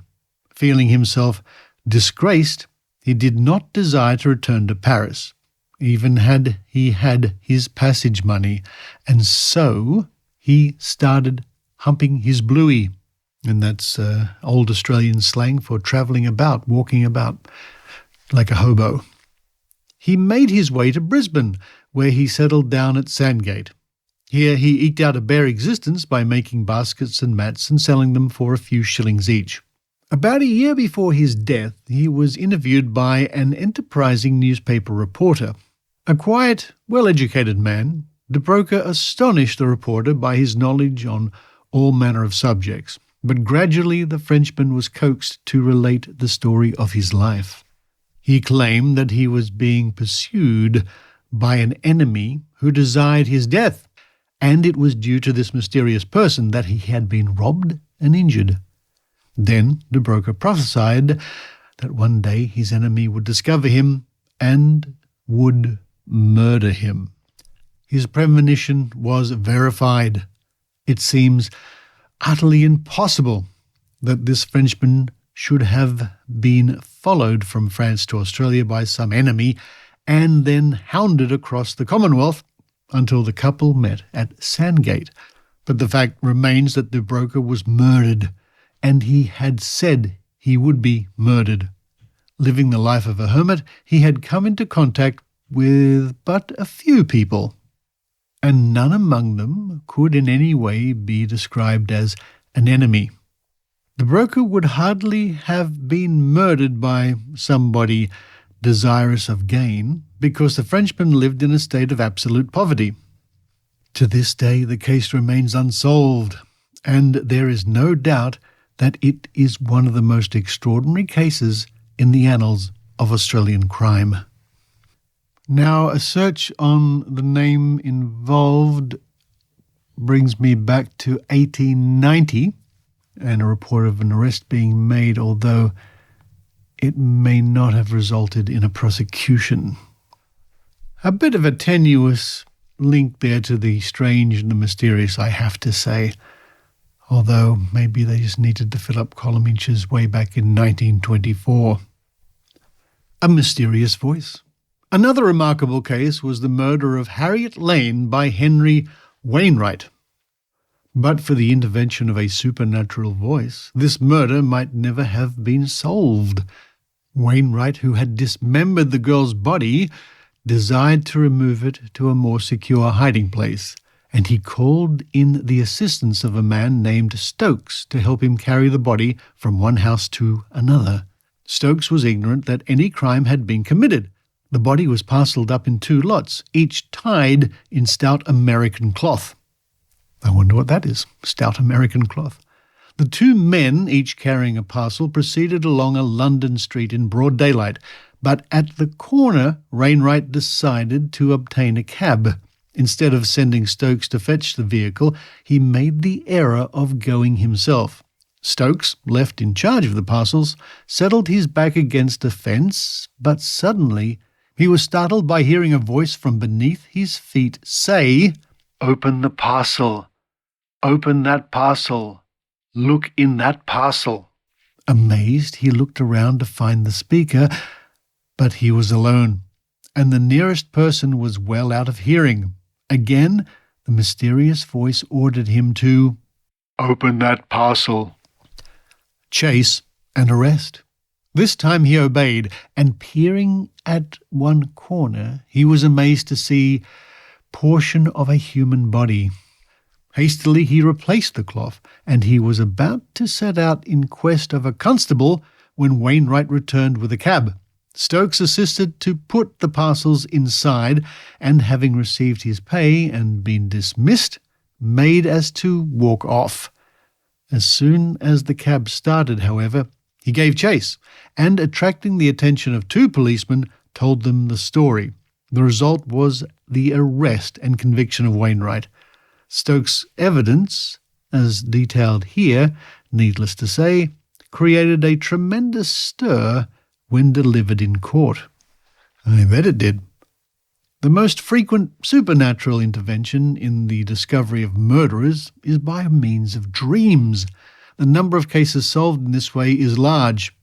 Feeling himself disgraced, he did not desire to return to Paris, even had he had his passage money, and so he started humping his bluey, and that's old Australian slang for travelling about, walking about like a hobo. He made his way to Brisbane, where he settled down at Sandgate. Here he eked out a bare existence by making baskets and mats and selling them for a few shillings each. About a year before his death, he was interviewed by an enterprising newspaper reporter. A quiet, well-educated man, the broker astonished the reporter by his knowledge on all manner of subjects, but gradually the Frenchman was coaxed to relate the story of his life. He claimed that he was being pursued by an enemy who desired his death, and it was due to this mysterious person that he had been robbed and injured. Then the broker prophesied that one day his enemy would discover him and would murder him. His premonition was verified. It seems utterly impossible that this Frenchman should have been followed from France to Australia by some enemy and then hounded across the Commonwealth until the couple met at Sandgate. But the fact remains that the broker was murdered, and he had said he would be murdered. Living the life of a hermit, he had come into contact with but a few people, and none among them could in any way be described as an enemy. The broker would hardly have been murdered by somebody desirous of gain, because the Frenchman lived in a state of absolute poverty. To this day, the case remains unsolved, and there is no doubt that it is one of the most extraordinary cases in the annals of Australian crime. Now, a search on the name involved brings me back to 1890 and a report of an arrest being made, although it may not have resulted in a prosecution. A bit of a tenuous link there to the strange and the mysterious, I have to say, although maybe they just needed to fill up column inches way back in 1924. A mysterious voice. Another remarkable case was the murder of Harriet Lane by Henry Wainwright. But for the intervention of a supernatural voice, this murder might never have been solved. Wainwright, who had dismembered the girl's body, desired to remove it to a more secure hiding place, and he called in the assistance of a man named Stokes to help him carry the body from one house to another. Stokes was ignorant that any crime had been committed. The body was parcelled up in 2 lots, each tied in stout American cloth. I wonder what that is, stout American cloth. The 2 men, each carrying a parcel, proceeded along a London street in broad daylight, but at the corner, Wainwright decided to obtain a cab. Instead of sending Stokes to fetch the vehicle, he made the error of going himself. Stokes, left in charge of the parcels, settled his back against a fence, but suddenly he was startled by hearing a voice from beneath his feet say, "Open the parcel. Open that parcel. Look in that parcel." Amazed, he looked around to find the speaker, but he was alone, and the nearest person was well out of hearing. Again, the mysterious voice ordered him to open that parcel. Chase and arrest. This time he obeyed, and peering at one corner, he was amazed to see portion of a human body. Hastily he replaced the cloth, and he was about to set out in quest of a constable when Wainwright returned with a cab. Stokes assisted to put the parcels inside, and having received his pay and been dismissed, made as to walk off. As soon as the cab started, however, he gave chase and, attracting the attention of 2 policemen, told them the story. The result was the arrest and conviction of Wainwright. Stokes' evidence, as detailed here, needless to say, created a tremendous stir when delivered in court. I bet it did. The most frequent supernatural intervention in the discovery of murderers is by means of dreams. The number of cases solved in this way is large.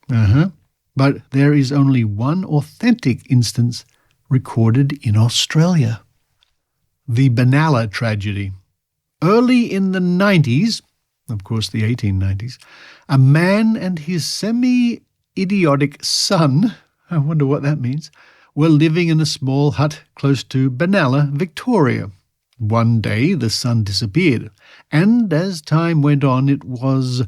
But there is only one authentic instance recorded in Australia. The Benalla tragedy. Early in the 90s, of course the 1890s, a man and his semi-idiotic son, I wonder what that means, were living in a small hut close to Benalla, Victoria. One day the son disappeared, and as time went on it was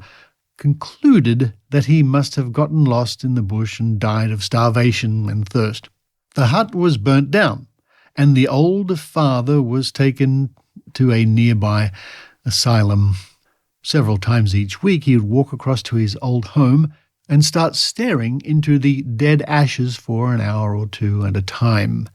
concluded that he must have gotten lost in the bush and died of starvation and thirst. The hut was burnt down, and the old father was taken to a nearby asylum. Several times each week he would walk across to his old home and start staring into the dead ashes for an hour or 2 at a time.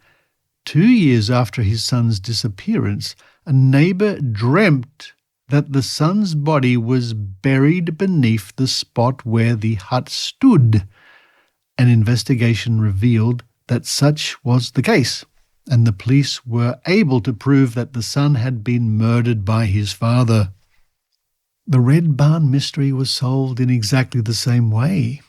2 years after his son's disappearance, a neighbour dreamt that the son's body was buried beneath the spot where the hut stood. An investigation revealed that such was the case, and the police were able to prove that the son had been murdered by his father. The Red Barn mystery was solved in exactly the same way.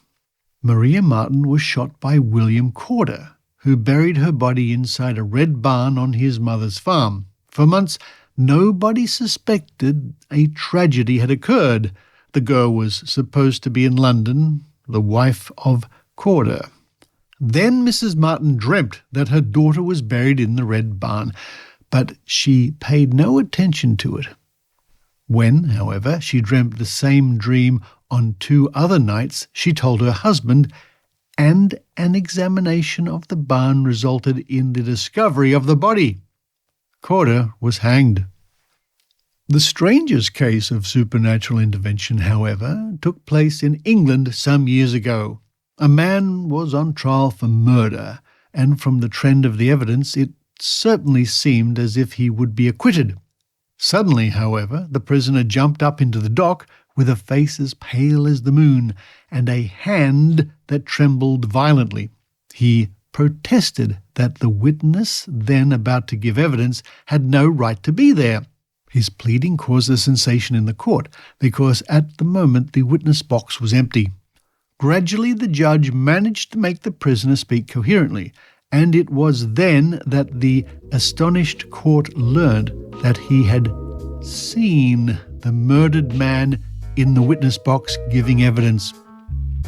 Maria Martin was shot by William Corder, who buried her body inside a red barn on his mother's farm. For months, nobody suspected a tragedy had occurred. The girl was supposed to be in London, the wife of Corder. Then Mrs. Martin dreamt that her daughter was buried in the red barn, but she paid no attention to it. When, however, she dreamt the same dream on 2 other nights, she told her husband, and an examination of the barn resulted in the discovery of the body. Corder was hanged. The strangest case of supernatural intervention, however, took place in England some years ago. A man was on trial for murder, and from the trend of the evidence, it certainly seemed as if he would be acquitted. Suddenly, however, the prisoner jumped up into the dock with a face as pale as the moon and a hand that trembled violently. He protested that the witness then about to give evidence had no right to be there. His pleading caused a sensation in the court because at the moment the witness box was empty. Gradually the judge managed to make the prisoner speak coherently, and it was then that the astonished court learned that he had seen the murdered man in the witness box giving evidence.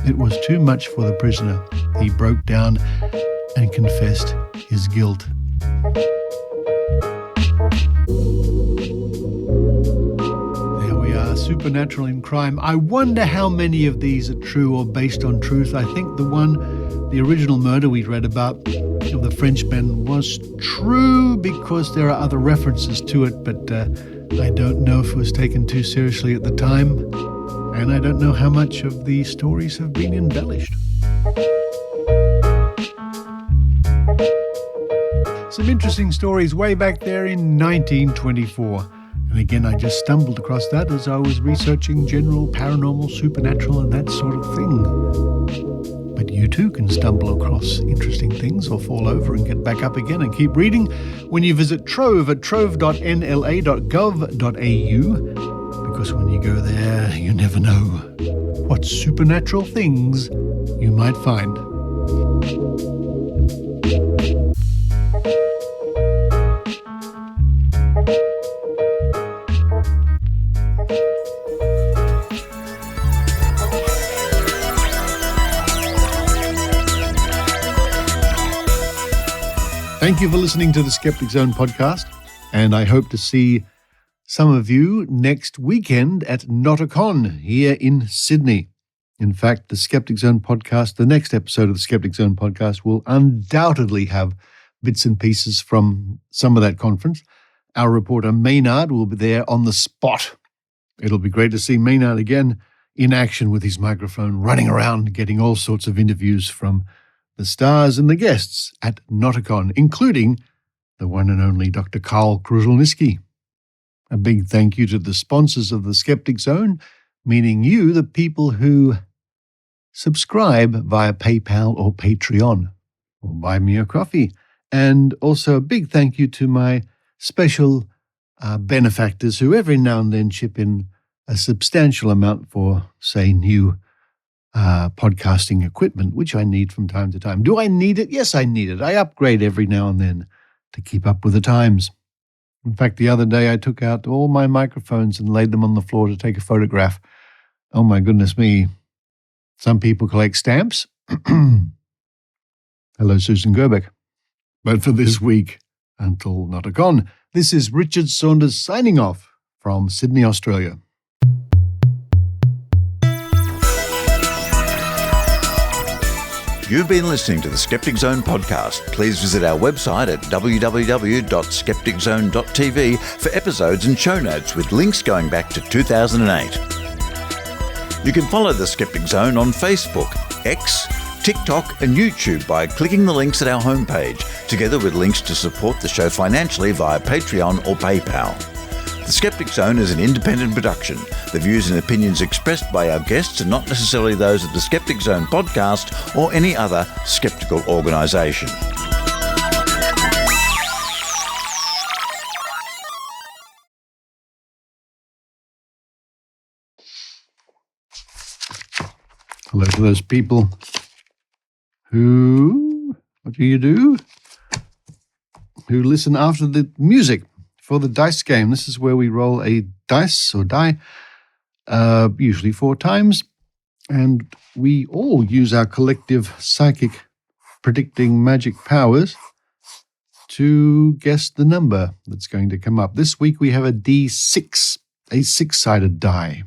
It was too much for the prisoner. He broke down and confessed his guilt. There we are, supernatural in crime. I wonder how many of these are true or based on truth. I think the original murder we read about of the Frenchman was true because there are other references to it, but I don't know if it was taken too seriously at the time, and I don't know how much of the stories have been embellished. Some interesting stories way back there in 1924. And again, I just stumbled across that as I was researching general paranormal, supernatural, and that sort of thing. But you too can stumble across interesting things or fall over and get back up again and keep reading when you visit Trove at trove.nla.gov.au, because when you go there, you never know what supernatural things you might find. Thank you for listening to the Skeptic Zone podcast, and I hope to see some of you next weekend at NotACon here in Sydney. In fact, the Skeptic Zone podcast, the next episode of the Skeptic Zone podcast, will undoubtedly have bits and pieces from some of that conference. Our reporter Maynard will be there on the spot. It'll be great to see Maynard again in action with his microphone, running around, getting all sorts of interviews from the stars and the guests at Noticon, including the one and only Dr. Karl Kruszelnicki. A big thank you to the sponsors of the Skeptic Zone, meaning you, the people who subscribe via PayPal or Patreon, or buy me a coffee. And also a big thank you to my special benefactors who every now and then chip in a substantial amount for, say, new podcasting equipment, which I need from time to time. Do I need it? Yes, I need it. I upgrade every now and then to keep up with the times. In fact, the other day I took out all my microphones and laid them on the floor to take a photograph. Oh my goodness me. Some people collect stamps. Hello, Susan Gerbeck. But for this week, until Noticon, this is Richard Saunders signing off from Sydney, Australia. You've been listening to the Skeptic Zone podcast. Please visit our website at www.skepticzone.tv for episodes and show notes with links going back to 2008. You can follow the Skeptic Zone on Facebook, X, TikTok and YouTube by clicking the links at our homepage, together with links to support the show financially via Patreon or PayPal. The Skeptic Zone is an independent production. The views and opinions expressed by our guests are not necessarily those of the Skeptic Zone podcast or any other skeptical organisation. Hello to those people who, what do you do? Who listen after the music for the dice game. This is where we roll a dice or die, usually 4 times, and we all use our collective psychic predicting magic powers to guess the number that's going to come up. This week we have a D6, a 6-sided die.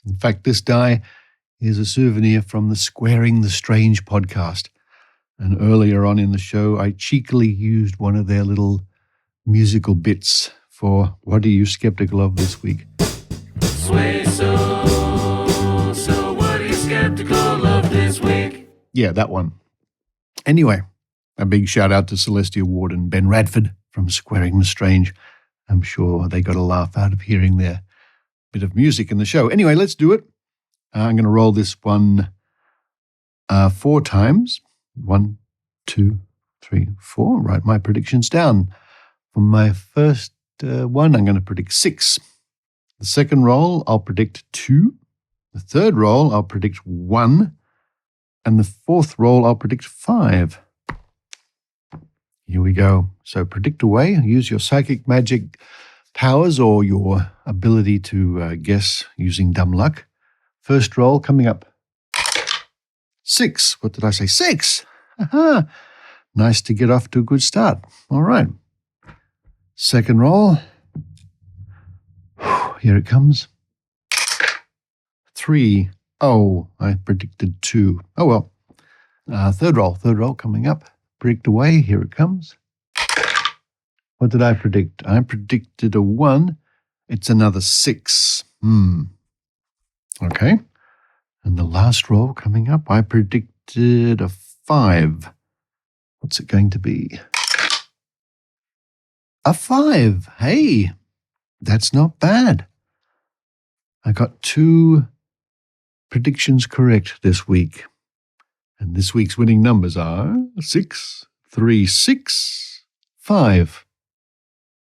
In fact, this die is a souvenir from the Squaring the Strange podcast. And earlier on in the show, I cheekily used one of their little musical bits for What Are You Skeptical Of this week? Sway so what are you skeptical of this week? Yeah, that one. Anyway, a big shout out to Celestia Ward and Ben Radford from Squaring the Strange. I'm sure they got a laugh out of hearing their bit of music in the show. Anyway, let's do it. I'm going to roll this one 4 times. 1, 2, 3, 4. Write my predictions down. For my first one, I'm going to predict 6. The second roll, I'll predict 2. The third roll, I'll predict 1. And the fourth roll, I'll predict 5. Here we go. So predict away. Use your psychic magic powers or your ability to guess using dumb luck. First roll coming up. 6. What did I say? 6. Aha. Nice to get off to a good start. All right. Second roll. Here it comes. 3. Oh, I predicted 2. Oh, well. Third roll coming up. Predict away. Here it comes. What did I predict? I predicted a 1. It's another 6. Okay. And the last roll coming up, I predicted a 5. What's it going to be? A 5. Hey, that's not bad. I got 2 predictions correct this week. And this week's winning numbers are 6, 3, 6, 5.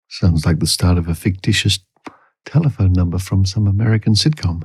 Sounds like the start of a fictitious telephone number from some American sitcom.